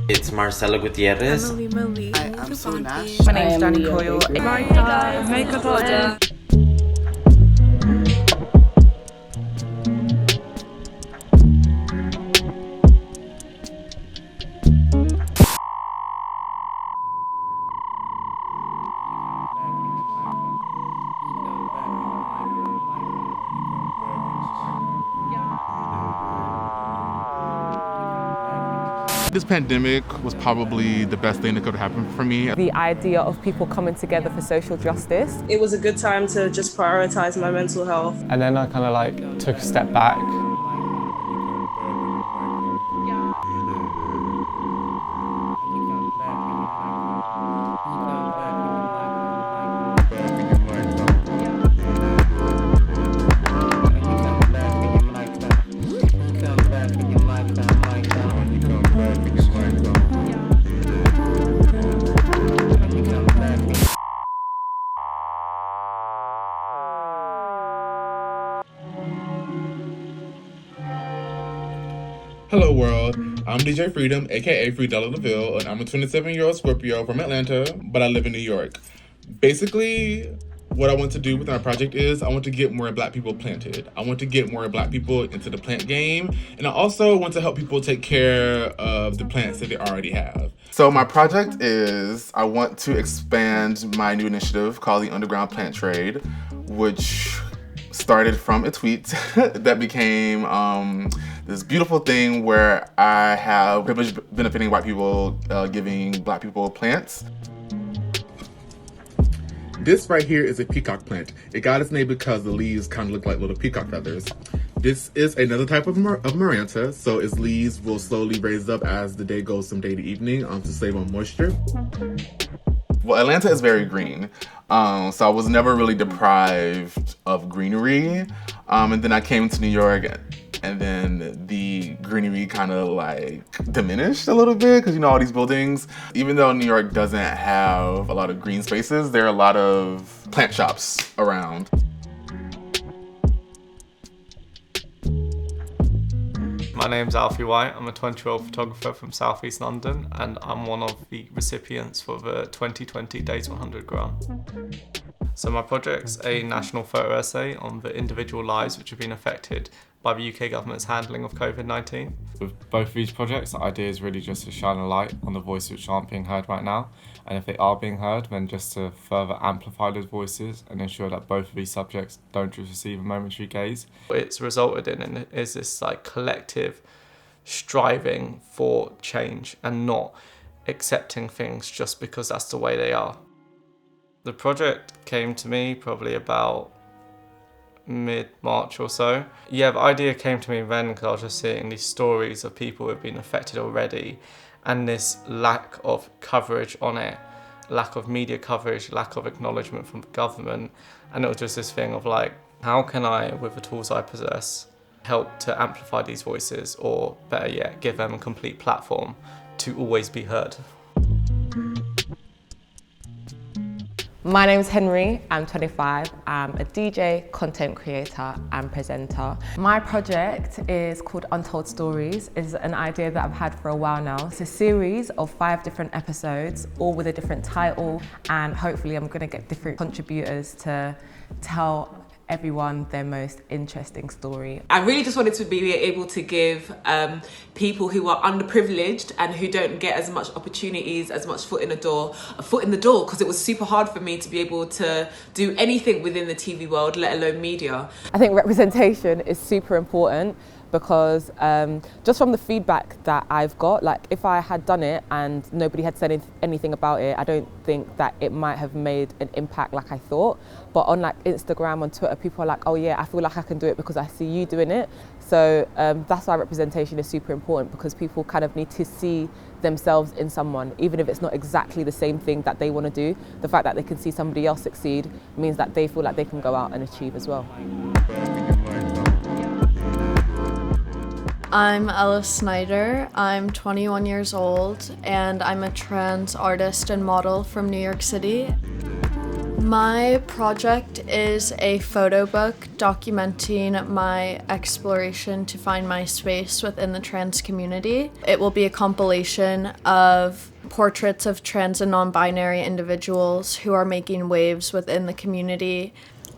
It's Marcela Gutierrez. I'm Sue Nash. My name's Danny Coyle. Hey guys, makeup artist. This pandemic was probably the best thing that could happen for me. The idea of people coming together for social justice. It was a good time to just prioritize my mental health. And then I kind of like took a step back. Hello world, I'm DJ Freedom, aka Free Dollar DeVille, and I'm a 27-year-old Scorpio from Atlanta, but I live in New York. Basically, what I want to do with my project is I want to get more Black people planted. I want to get more Black people into the plant game, and I also want to help people take care of the plants that they already have. So my project is I want to expand my new initiative called the Underground Plant Trade, which started from a tweet that became this beautiful thing where I have privilege benefiting white people giving Black people plants. This right here is a peacock plant. It got its name because the leaves kind of look like little peacock feathers. This is another type of Maranta, so its leaves will slowly raise up as the day goes from day to evening to save on moisture. Well, Atlanta is very green, so I was never really deprived of greenery. And then I came to New York, and then the greenery kind of like diminished a little bit because, you know, all these buildings. Even though New York doesn't have a lot of green spaces, there are a lot of plant shops around. My name's Alfie White. I'm a 20-year-old photographer from Southeast London, and I'm one of the recipients for the 2020 Dazed 100 grant. So my project's a national photo essay on the individual lives which have been affected by the UK government's handling of COVID-19. With both of these projects, the idea is really just to shine a light on the voices which aren't being heard right now, and if they are being heard, then just to further amplify those voices and ensure that both of these subjects don't just receive a momentary gaze. What it's resulted in is this like collective striving for change and not accepting things just because that's the way they are. The project came to me probably about mid-March or so. Yeah, the idea came to me then because I was just seeing these stories of people who have been affected already and this lack of coverage on it, lack of media coverage, lack of acknowledgement from the government. And it was just this thing of like, how can I, with the tools I possess, help to amplify these voices, or better yet, give them a complete platform to always be heard. My name's Henry, I'm 25, I'm a DJ, content creator and presenter. My project is called Untold Stories. It's an idea that I've had for a while now. It's a series of 5 different episodes, all with a different title, and hopefully I'm gonna get different contributors to tell everyone their most interesting story. I really just wanted to be able to give people who are underprivileged and who don't get as much opportunities, as much foot in the door, because it was super hard for me to be able to do anything within the TV world, let alone media. I think representation is super important because just from the feedback that I've got, like if I had done it and nobody had said anything about it, I don't think that it might have made an impact like I thought. But on like Instagram, on Twitter, people are like, oh yeah, I feel like I can do it because I see you doing it. So that's why representation is super important, because people kind of need to see themselves in someone, even if it's not exactly the same thing that they want to do. The fact that they can see somebody else succeed means that they feel like they can go out and achieve as well. I'm Schneider. I'm 21 years old and I'm a trans artist and model from New York City. My project is a photo book documenting my exploration to find my space within the trans community. It will be a compilation of portraits of trans and non-binary individuals who are making waves within the community.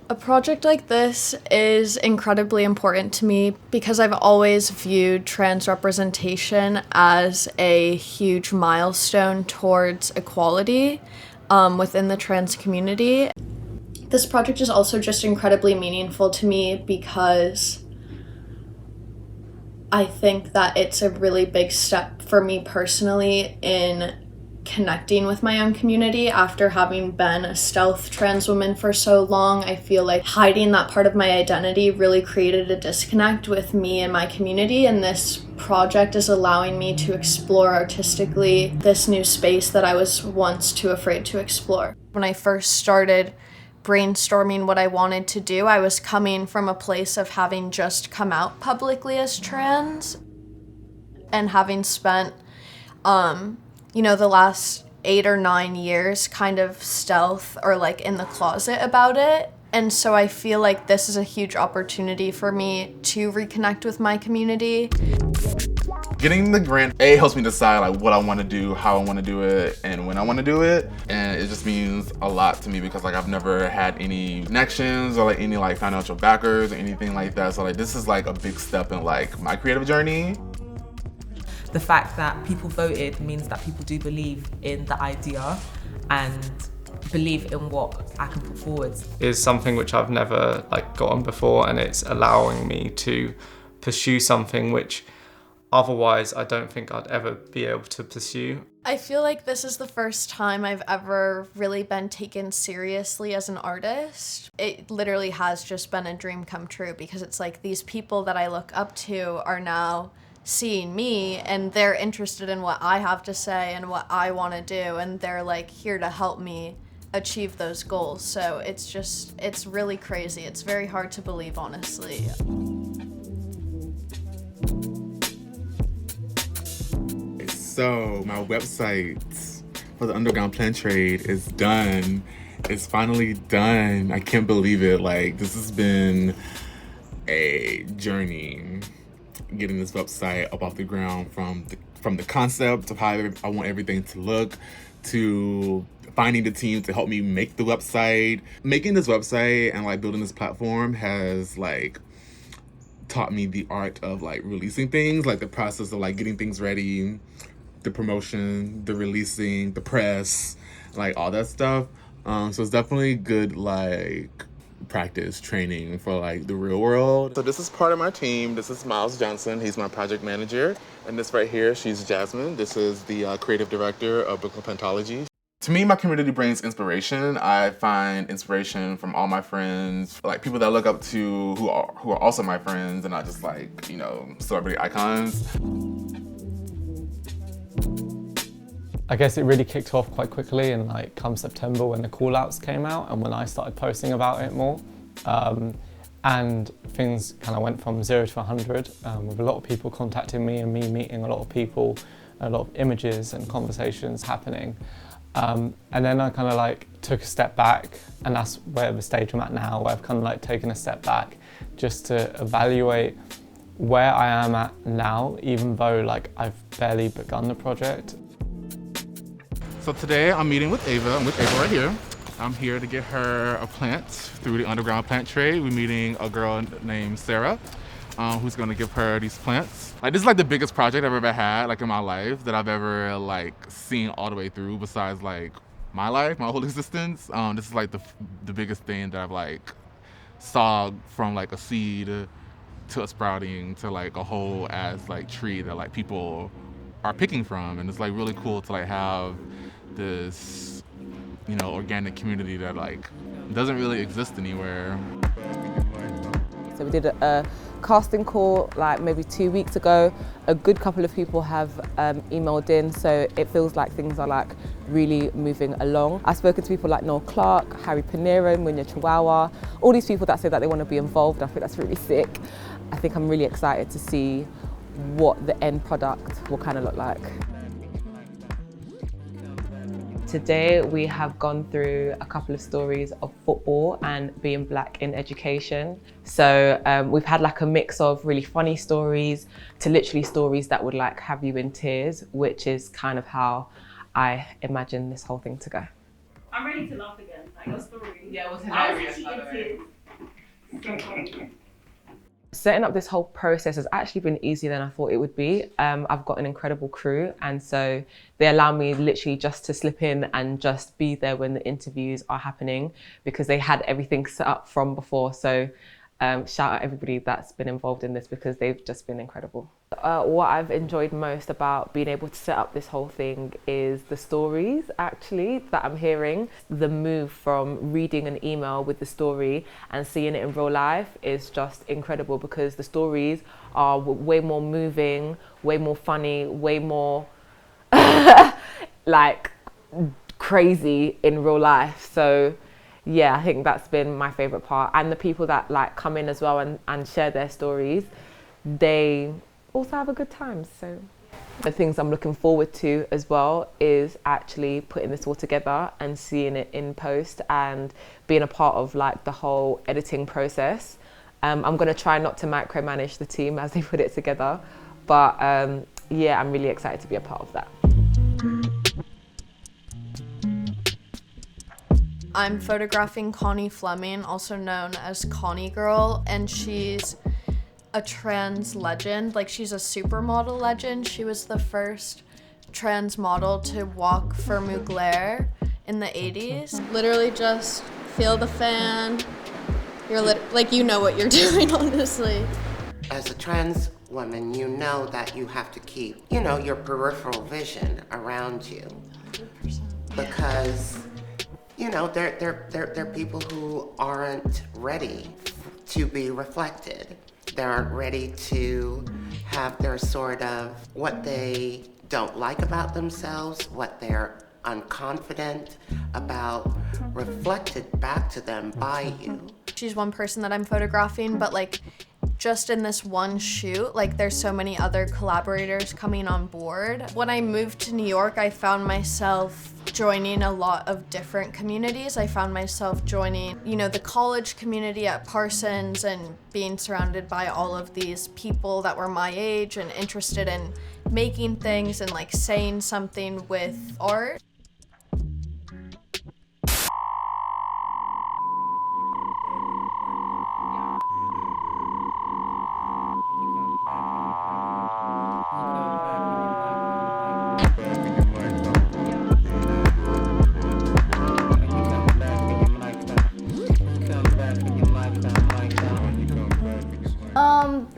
A project like this is incredibly important to me because I've always viewed trans representation as a huge milestone towards equality within the trans community. This project is also just incredibly meaningful to me because I think that it's a really big step for me personally in connecting with my own community. After having been a stealth trans woman for so long, I feel like hiding that part of my identity really created a disconnect with me and my community, and this project is allowing me to explore artistically this new space that I was once too afraid to explore. When I first started brainstorming what I wanted to do, I was coming from a place of having just come out publicly as trans and having spent the last 8 or 9 years kind of stealth or like in the closet about it. And so I feel like this is a huge opportunity for me to reconnect with my community. Getting the grant, helps me decide like what I want to do, how I want to do it, and when I want to do it. And it just means a lot to me because like I've never had any connections or like any like financial backers or anything like that. So like this is like a big step in like my creative journey. The fact that people voted means that people do believe in the idea and believe in what I can put forward. Is something which I've never like gotten before, and it's allowing me to pursue something which otherwise I don't think I'd ever be able to pursue. I feel like this is the first time I've ever really been taken seriously as an artist. It literally has just been a dream come true because it's like these people that I look up to are now seeing me and they're interested in what I have to say and what I want to do, and they're like here to help me achieve those goals. So it's really crazy. It's very hard to believe, honestly. So my website for the Underground Plant Trade is done. It's finally done. I can't believe it. Like this has been a journey getting this website up off the ground from the concept of how I want everything to look to finding the team to help me make the website. Making this website and like building this platform has like taught me the art of like releasing things, like the process of like getting things ready, the promotion, the releasing, the press, like all that stuff. So it's definitely good like practice training for like the real world. So this is part of my team. This is Miles Johnson. He's my project manager. And this right here, she's Jasmine. This is the creative director of Brooklyn Plantology. To me, my community brings inspiration. I find inspiration from all my friends, like people that I look up to who are also my friends and not just like, celebrity icons. I guess it really kicked off quite quickly and like come September when the call outs came out and when I started posting about it more. And things kind of went from 0 to 100 with a lot of people contacting me and me meeting a lot of people, a lot of images and conversations happening. And then I kind of like took a step back, and that's where the stage I'm at now, where I've kind of like taken a step back just to evaluate where I am at now, even though like I've barely begun the project. So today I'm meeting with Ava. I'm with Ava right here. I'm here to get her a plant through the Underground Plant Trade. We're meeting a girl named Sarah, who's gonna give her these plants. Like this is like the biggest project I've ever had like in my life that I've ever like seen all the way through besides like my life, my whole existence. This is like the biggest thing that I've like saw from like a seed to a sprouting to like a whole ass like tree that like people are picking from. And it's like really cool to like have this, organic community that like doesn't really exist anywhere. So we did a casting call like maybe 2 weeks ago. A good couple of people have emailed in, so it feels like things are like really moving along. I've spoken to people like Noel Clark, Harry Pinero, Munya Chihuahua, all these people that say that they want to be involved. I think that's really sick. I think I'm really excited to see what the end product will kind of look like. Today we have gone through a couple of stories of football and being black in education. So we've had like a mix of really funny stories to literally stories that would like have you in tears, which is kind of how I imagine this whole thing to go. I'm ready to laugh again. Like your story. Yeah, it was hilarious. Setting up this whole process has actually been easier than I thought it would be. I've got an incredible crew, and so they allow me literally just to slip in and just be there when the interviews are happening because they had everything set up from before. So shout out everybody that's been involved in this because they've just been incredible. What I've enjoyed most about being able to set up this whole thing is the stories actually that I'm hearing. The move from reading an email with the story and seeing it in real life is just incredible because the stories are way more moving, way more funny, way more like crazy in real life. So yeah, I think that's been my favourite part. And the people that like come in as well and share their stories, they also have a good time. So the things I'm looking forward to as well is actually putting this all together and seeing it in post and being a part of like the whole editing process. I'm going to try not to micromanage the team as they put it together, but yeah, I'm really excited to be a part of that. I'm photographing Connie Fleming, also known as Connie Girl, and she's a trans legend. Like, she's a supermodel legend. She was the first trans model to walk for Mugler in the 80s. Literally just feel the fan. You're like, you know what you're doing, honestly. As a trans woman, you know that you have to keep, you know, your peripheral vision around you. Because, you know, they're people who aren't ready to be reflected. They aren't ready to have their sort of what they don't like about themselves, what they're unconfident about, reflected back to them by you. She's one person that I'm photographing, but like just in this one shoot, like there's so many other collaborators coming on board. When I moved to New York, I found myself joining a lot of different communities. I found myself joining, you know, the college community at Parsons and being surrounded by all of these people that were my age and interested in making things and like saying something with art.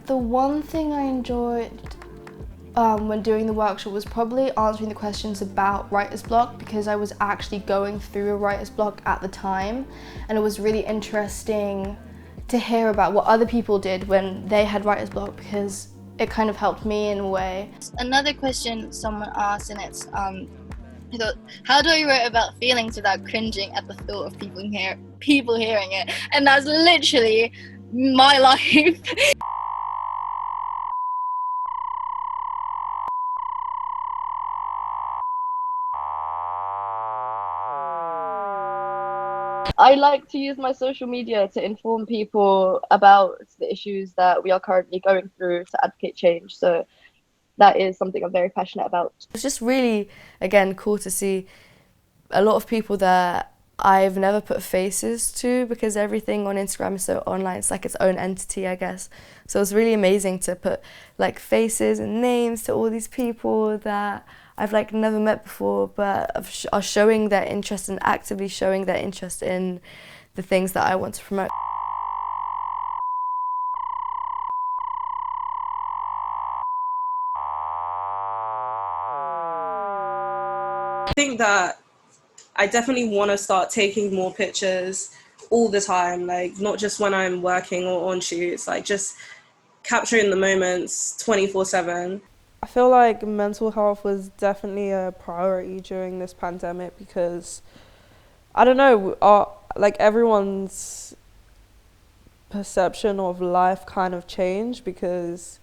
The one thing I enjoyed when doing the workshop was probably answering the questions about writer's block, because I was actually going through a writer's block at the time, and it was really interesting to hear about what other people did when they had writer's block, because it kind of helped me in a way. Another question someone asked, and it's I thought, how do I write about feelings without cringing at the thought of people hearing it? And that's literally my life. I like to use my social media to inform people about the issues that we are currently going through to advocate change. So that is something I'm very passionate about. It's just really, again, cool to see a lot of people that I've never put faces to, because everything on Instagram is so online. It's like its own entity, I guess. So it's really amazing to put like faces and names to all these people that I've like never met before, but are showing their interest and actively showing their interest in the things that I want to promote. I think that I definitely want to start taking more pictures all the time, like not just when I'm working or on shoots, like just capturing the moments 24/7. I feel like mental health was definitely a priority during this pandemic because, I don't know, like everyone's perception of life kind of changed because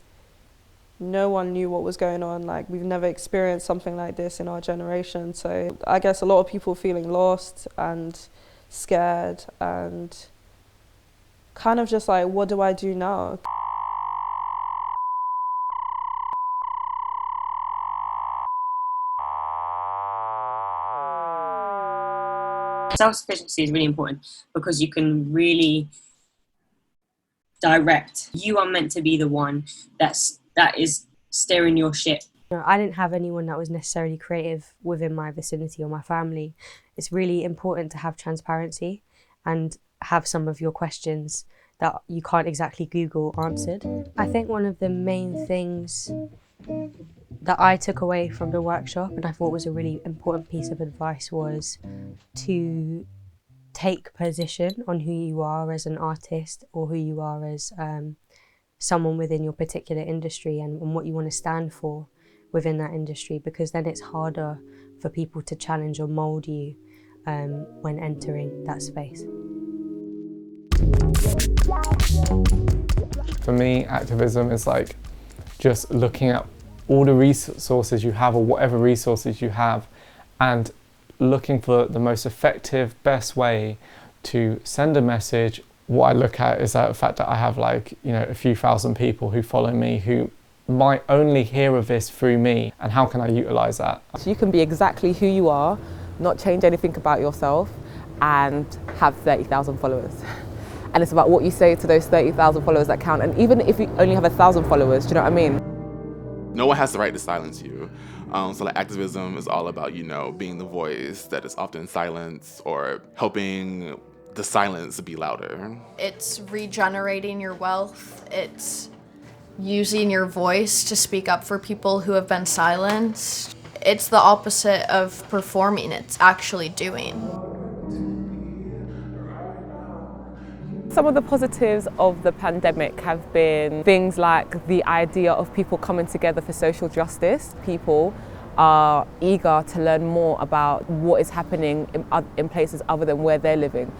no one knew what was going on. Like, we've never experienced something like this in our generation. So I guess a lot of people feeling lost and scared and kind of just like, what do I do now? Self-sufficiency is really important because you can really direct. You are meant to be the one that is steering your ship. I didn't have anyone that was necessarily creative within my vicinity or my family. It's really important to have transparency and have some of your questions that you can't exactly Google answered. I think one of the main things that I took away from the workshop, and I thought was a really important piece of advice, was to take position on who you are as an artist or who you are as someone within your particular industry and what you want to stand for within that industry, because then it's harder for people to challenge or mould you when entering that space. For me, activism is like just looking at all the resources you have, or whatever resources you have, and looking for the most effective, best way to send a message. What I look at is the fact that I have a few thousand people who follow me who might only hear of this through me, and how can I utilise that? So you can be exactly who you are, not change anything about yourself, and have 30,000 followers. And it's about what you say to those 30,000 followers that count. And even if you only have 1,000 followers, do you know what I mean? No one has the right to silence you. So activism is all about, being the voice that is often silenced or helping the silence be louder. It's regenerating your wealth. It's using your voice to speak up for people who have been silenced. It's the opposite of performing. It's actually doing. Some of the positives of the pandemic have been things like the idea of people coming together for social justice. People are eager to learn more about what is happening in places other than where they're living.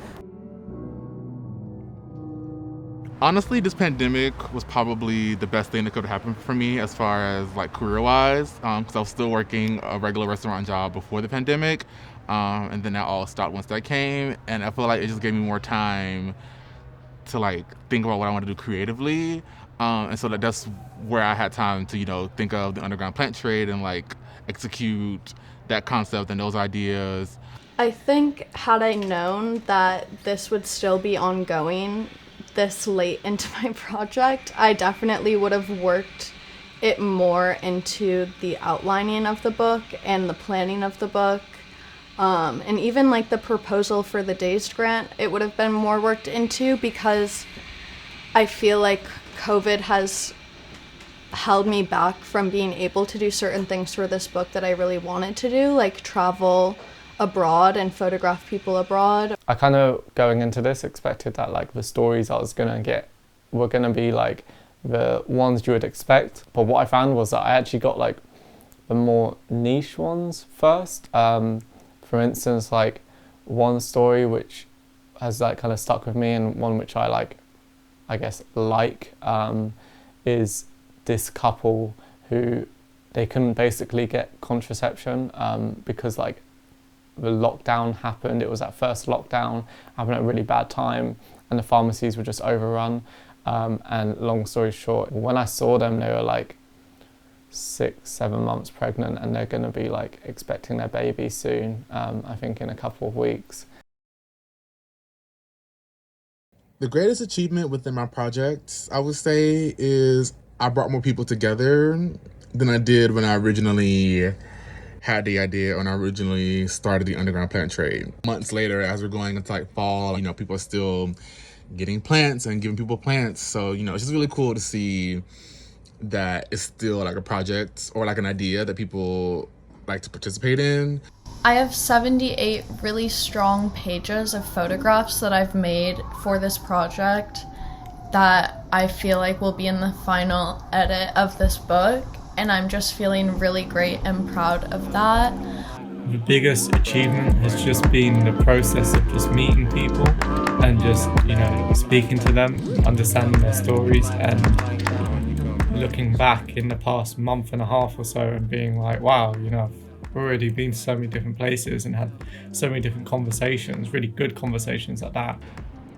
Honestly, this pandemic was probably the best thing that could have happened for me as far as career-wise, because I was still working a regular restaurant job before the pandemic, and then that all stopped once that came, and I feel like it just gave me more time to think about what I want to do creatively, and so that's where I had time to think of the underground plant trade and execute that concept and those ideas. I think had I known that this would still be ongoing this late into my project, I definitely would have worked it more into the outlining of the book and the planning of the book. And even the proposal for the Dazed grant, it would have been more worked into, because I feel like COVID has held me back from being able to do certain things for this book that I really wanted to do, like travel abroad and photograph people abroad. I kind of, going into this, expected that the stories I was gonna get were gonna be the ones you would expect, but what I found was that I actually got the more niche ones first. For instance, one story which has kind of stuck with me, and one which I is this couple who they couldn't basically get contraception because the lockdown happened. It was that first lockdown, happened at a really bad time, and the pharmacies were just overrun. And long story short, when I saw them, they were 6-7 months pregnant, and they're going to be expecting their baby soon, I think in a couple of weeks. The greatest achievement within my project, I would say, is I brought more people together than I did when I originally had the idea, when I originally started the underground plant trade. Months later, as we're going into fall, people are still getting plants and giving people plants. So, it's just really cool to see that it's still a project or an idea that people like to participate in. I have 78 really strong pages of photographs that I've made for this project that I feel will be in the final edit of this book, and I'm just feeling really great and proud of that. The biggest achievement has just been the process of just meeting people and just, speaking to them, understanding their stories, and looking back in the past month and a half or so and being like, wow, you know, I've already been to so many different places and had so many different conversations, really good conversations at that.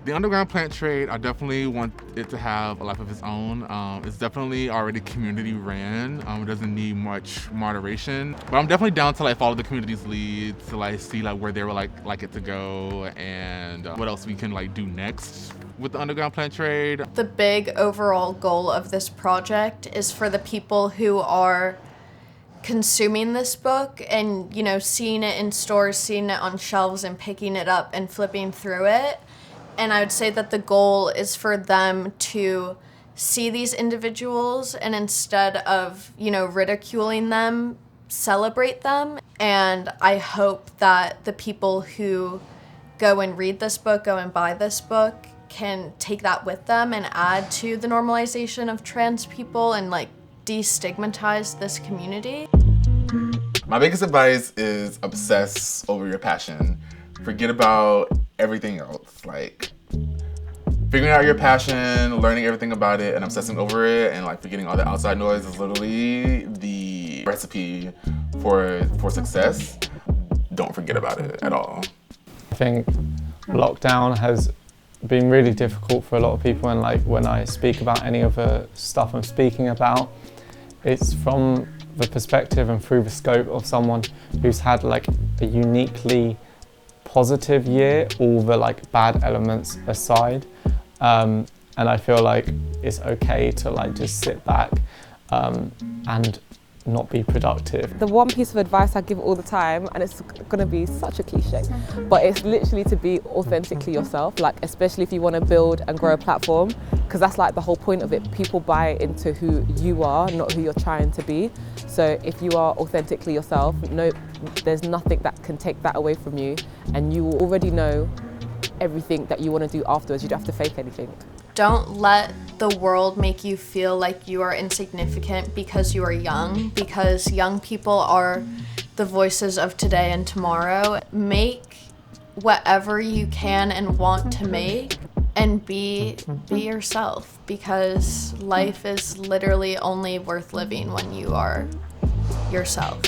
The underground plant trade, I definitely want it to have a life of its own. It's definitely already community ran. It doesn't need much moderation. But I'm definitely down to like follow the community's lead, to like see like where they would like it to go and what else we can like do next with the underground plant trade. The big overall goal of this project is for the people who are consuming this book and, you know, seeing it in stores, seeing it on shelves and picking it up and flipping through it. And I would say that the goal is for them to see these individuals and instead of, you know, ridiculing them, celebrate them. And I hope that the people who go and read this book, go and buy this book, can take that with them and add to the normalization of trans people and like destigmatize this community. My biggest advice is obsess over your passion. Forget about everything else. Like figuring out your passion, learning everything about it and obsessing over it and like forgetting all the outside noise is literally the recipe for success. Don't forget about it at all. I think lockdown has been really difficult for a lot of people, and like when I speak about any of the stuff I'm speaking about, it's from the perspective and through the scope of someone who's had like a uniquely positive year, all the like bad elements aside, and I feel like it's okay to like just sit back and not be productive. The one piece of advice I give all the time, and it's gonna be such a cliche, but it's literally to be authentically yourself, like especially if you want to build and grow a platform, because that's like the whole point of it. People buy into who you are, not who you're trying to be. So if you are authentically yourself, no, there's nothing that can take that away from you, and you will already know everything that you want to do afterwards. You don't have to fake anything. Don't let the world make you feel like you are insignificant because you are young, because young people are the voices of today and tomorrow. Make whatever you can and want to make and be yourself, because life is literally only worth living when you are yourself.